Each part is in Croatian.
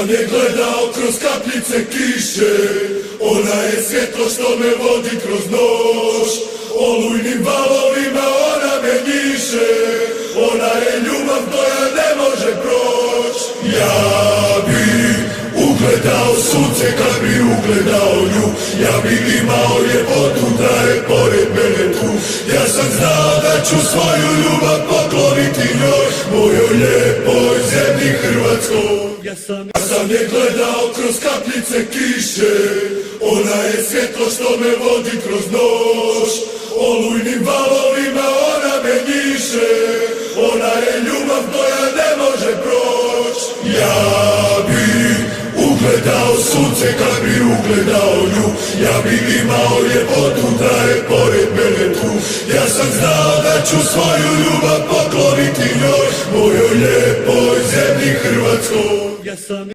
sam je gledao kroz kapljice kiše, ona je svjetlo što me vodi kroz noć. Olujnim valovima ona me njiše, ona je ljubav koja ne može proć. Ja bi ugledao sunce kad bi ugledao nju, ja bi imao ljepotu da je pored mene tu. Ja sam znao da ću svoju ljubav pokloniti njoj, mojoj lijepoj zemlji Hrvatskoj. Ja sam je gledao kroz kapljice kiše, ona je svjetlo što me vodi kroz noć. Olujnim valovima ona me njiše, ona je ljubav koja ne može proć. Ja bi ugledao sunce kad bi ugledao nju, ja bi imao ljepotu da je pored mene tu. Ja sam znao da ću svoju ljubav pokloniti njoj, mojoj lijepoj zemlji Hrvatskoj. Ja sam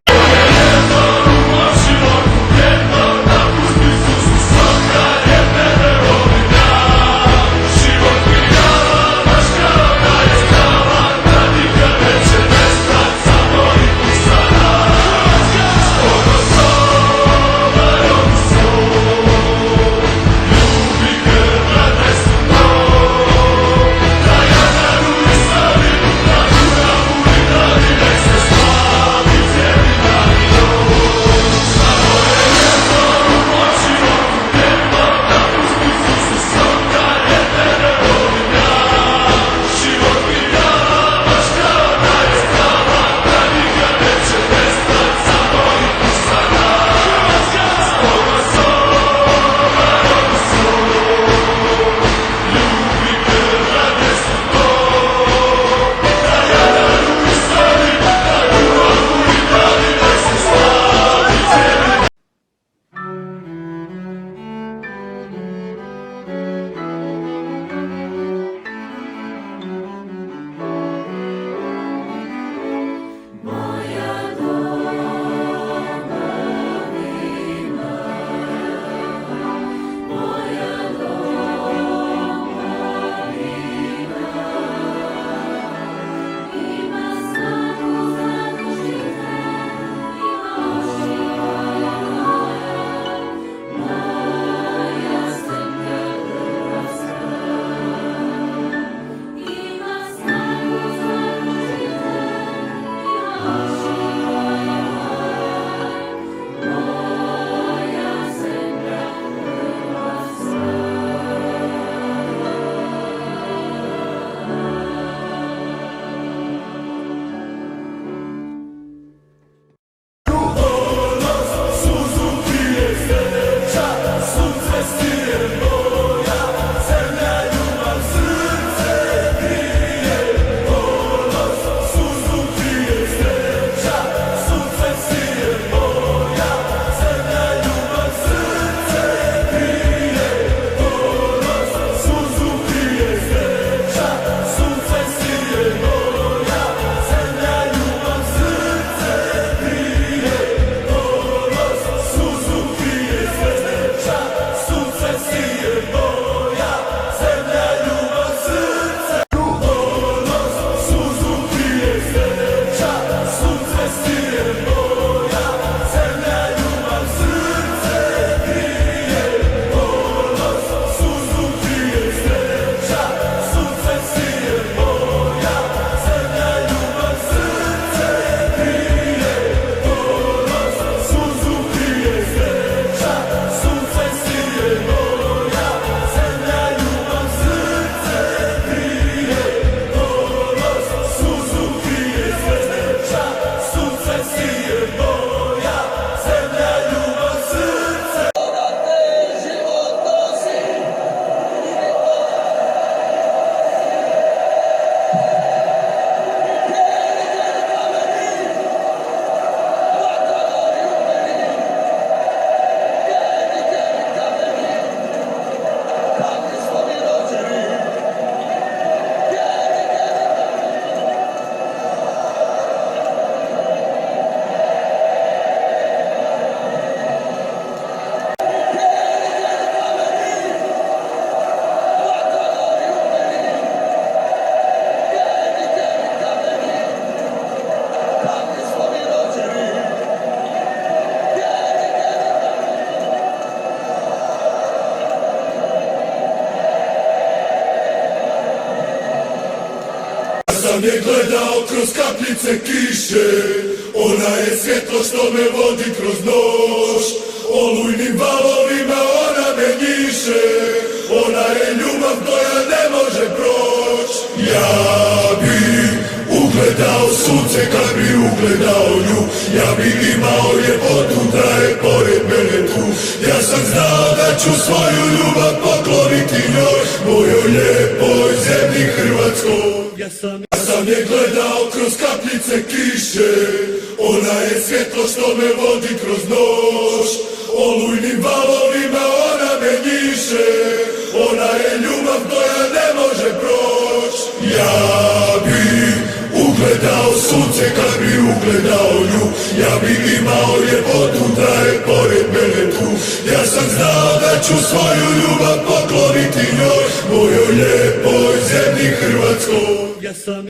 sam je gledao kroz kapljice kiše, ona je svjetlo što me vodi kroz noć. Olujnim valovima ona me njiše, ona je ljubav koja ne može proć. Ja bi ugledao sunce kad bi ugledao nju, ja bi imao ljepotu da je pored mene tu. Ja sam znao da ću svoju ljubav pokloniti njoj, mojoj lijepoj zemlji Hrvatskoj. Ja sam je gledao kroz kapljice kiše, ona je svjetlo što me vodi kroz noć. Olujnim valovima ona me njiše, ona je ljubav koja ne može proć. Ja bi ugledao sunce kad bi ugledao nju, ja bi imao ljepotu da je pored mene tu. Ja sam znao da ću svoju ljubav pokloniti njoj, mojoj lijepoj zemlji Hrvatskoj. Ja sam